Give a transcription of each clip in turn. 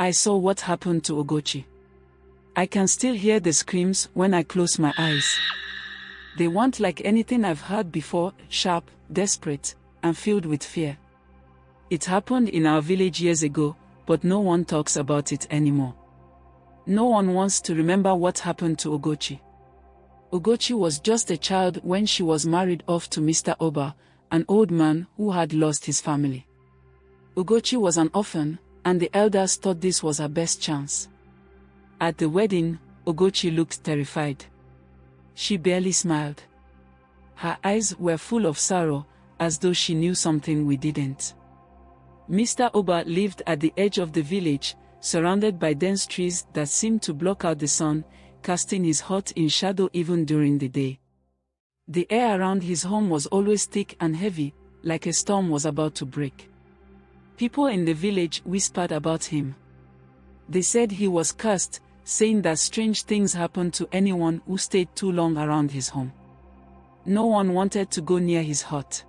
I saw what happened to Ugochi. I can still hear the screams when I close my eyes. They weren't like anything I've heard before, sharp, desperate, and filled with fear. It happened in our village years ago, but no one talks about it anymore. No one wants to remember what happened to Ugochi. Ugochi was just a child when she was married off to Mr. Oba, an old man who had lost his family. Ugochi was an orphan, and the elders thought this was her best chance. At the wedding, Ugochi looked terrified. She barely smiled. Her eyes were full of sorrow, as though she knew something we didn't. Mr. Oba lived at the edge of the village, surrounded by dense trees that seemed to block out the sun, casting his hut in shadow even during the day. The air around his home was always thick and heavy, like a storm was about to break. People in the village whispered about him. They said he was cursed, saying that strange things happened to anyone who stayed too long around his home. No one wanted to go near his hut.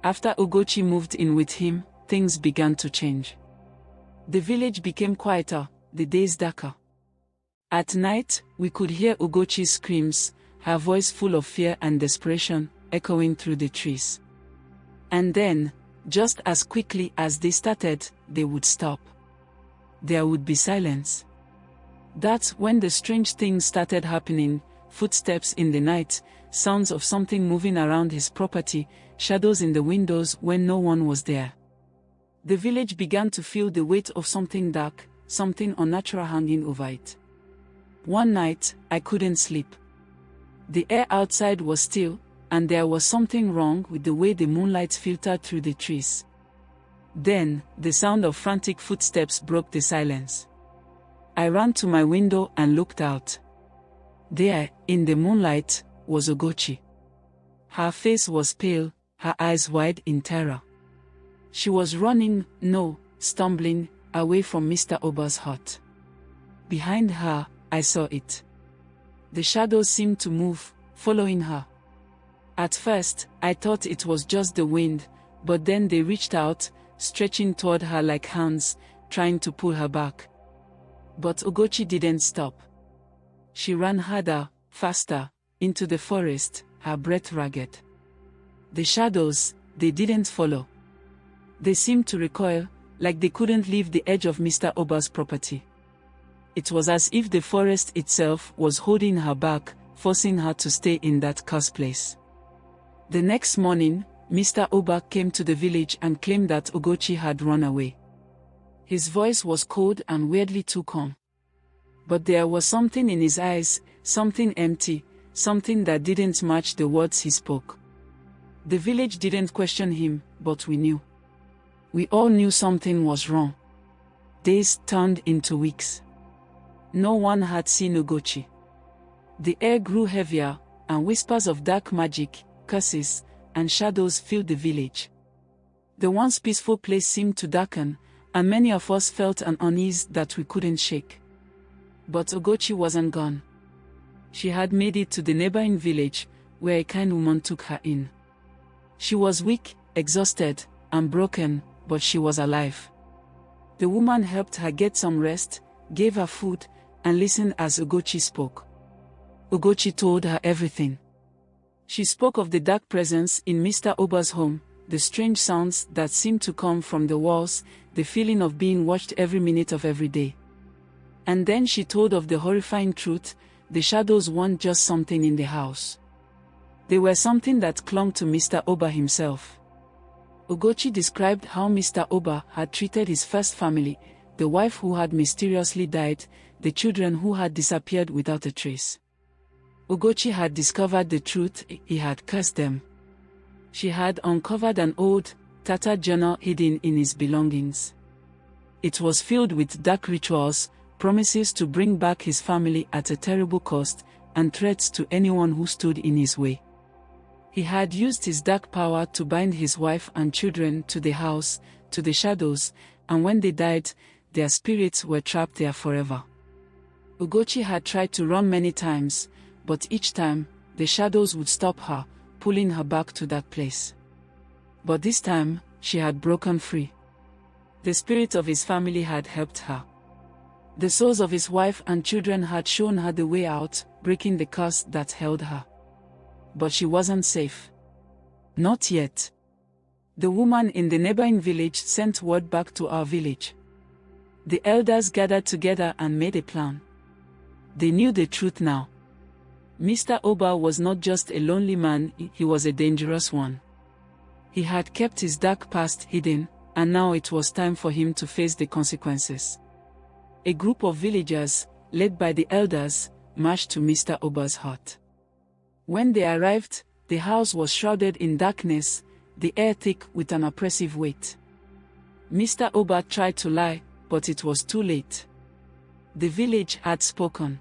After Ugochi moved in with him, things began to change. The village became quieter, the days darker. At night, we could hear Ugochi's screams, her voice full of fear and desperation, echoing through the trees. And then, just as quickly as they started, they would stop. There would be silence. That's when the strange things started happening: footsteps in the night, sounds of something moving around his property, shadows in the windows when no one was there. The village began to feel the weight of something dark, something unnatural hanging over it. One night, I couldn't sleep. The air outside was still, and there was something wrong with the way the moonlight filtered through the trees. Then, the sound of frantic footsteps broke the silence. I ran to my window and looked out. There, in the moonlight, was Ugochi. Her face was pale, her eyes wide in terror. She was running, stumbling, away from Mr. Oba's hut. Behind her, I saw it. The shadows seemed to move, following her. At first, I thought it was just the wind, but then they reached out, stretching toward her like hands, trying to pull her back. But Ugochi didn't stop. She ran harder, faster, into the forest, her breath ragged. The shadows, they didn't follow. They seemed to recoil, like they couldn't leave the edge of Mr. Oba's property. It was as if the forest itself was holding her back, forcing her to stay in that cursed place. The next morning, Mr. Oba came to the village and claimed that Ugochi had run away. His voice was cold and weirdly too calm. But there was something in his eyes, something empty, something that didn't match the words he spoke. The village didn't question him, but we knew. We all knew something was wrong. Days turned into weeks. No one had seen Ugochi. The air grew heavier, and whispers of dark magic, curses, and shadows filled the village. The once peaceful place seemed to darken, and many of us felt an unease that we couldn't shake. But Ugochi wasn't gone. She had made it to the neighboring village, where a kind woman took her in. She was weak, exhausted, and broken, but she was alive. The woman helped her get some rest, gave her food, and listened as Ugochi spoke. Ugochi told her everything. She spoke of the dark presence in Mr. Oba's home, the strange sounds that seemed to come from the walls, the feeling of being watched every minute of every day. And then she told of the horrifying truth: the shadows weren't just something in the house. They were something that clung to Mr. Oba himself. Ugochi described how Mr. Oba had treated his first family, the wife who had mysteriously died, the children who had disappeared without a trace. Ugochi had discovered the truth: he had cursed them. She had uncovered an old, tattered journal hidden in his belongings. It was filled with dark rituals, promises to bring back his family at a terrible cost, and threats to anyone who stood in his way. He had used his dark power to bind his wife and children to the house, to the shadows, and when they died, their spirits were trapped there forever. Ugochi had tried to run many times, but each time, the shadows would stop her, pulling her back to that place. But this time, she had broken free. The spirit of his family had helped her. The souls of his wife and children had shown her the way out, breaking the curse that held her. But she wasn't safe. Not yet. The woman in the neighboring village sent word back to our village. The elders gathered together and made a plan. They knew the truth now. Mr. Oba was not just a lonely man, he was a dangerous one. He had kept his dark past hidden, and now it was time for him to face the consequences. A group of villagers, led by the elders, marched to Mr. Oba's hut. When they arrived, the house was shrouded in darkness, the air thick with an oppressive weight. Mr. Oba tried to lie, but it was too late. The village had spoken.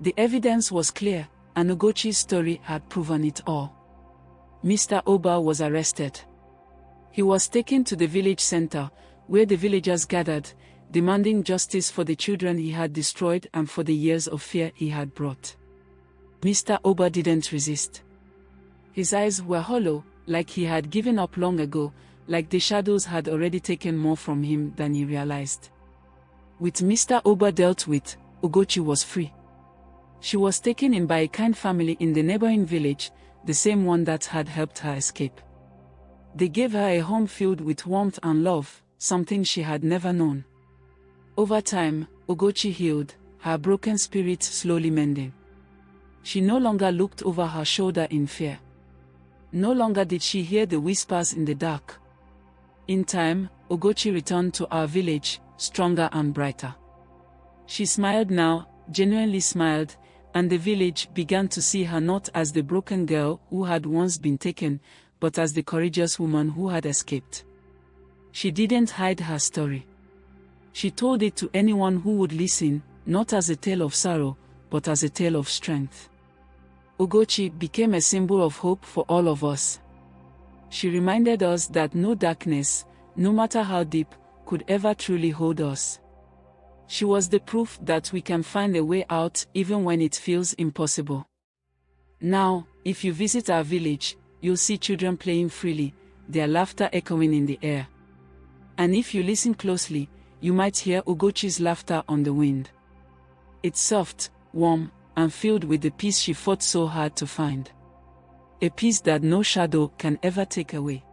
The evidence was clear, and Ugochi's story had proven it all. Mr. Oba was arrested. He was taken to the village center, where the villagers gathered, demanding justice for the children he had destroyed and for the years of fear he had brought. Mr. Oba didn't resist. His eyes were hollow, like he had given up long ago, like the shadows had already taken more from him than he realized. With Mr. Oba dealt with, Ugochi was free. She was taken in by a kind family in the neighboring village, the same one that had helped her escape. They gave her a home filled with warmth and love, something she had never known. Over time, Ugochi healed, her broken spirit slowly mending. She no longer looked over her shoulder in fear. No longer did she hear the whispers in the dark. In time, Ugochi returned to our village, stronger and brighter. She smiled now, genuinely smiled, and the village began to see her not as the broken girl who had once been taken, but as the courageous woman who had escaped. She didn't hide her story. She told it to anyone who would listen, not as a tale of sorrow, but as a tale of strength. Ugochi became a symbol of hope for all of us. She reminded us that no darkness, no matter how deep, could ever truly hold us. She was the proof that we can find a way out even when it feels impossible. Now, if you visit our village, you'll see children playing freely, their laughter echoing in the air. And if you listen closely, you might hear Ugochi's laughter on the wind. It's soft, warm, and filled with the peace she fought so hard to find. A peace that no shadow can ever take away.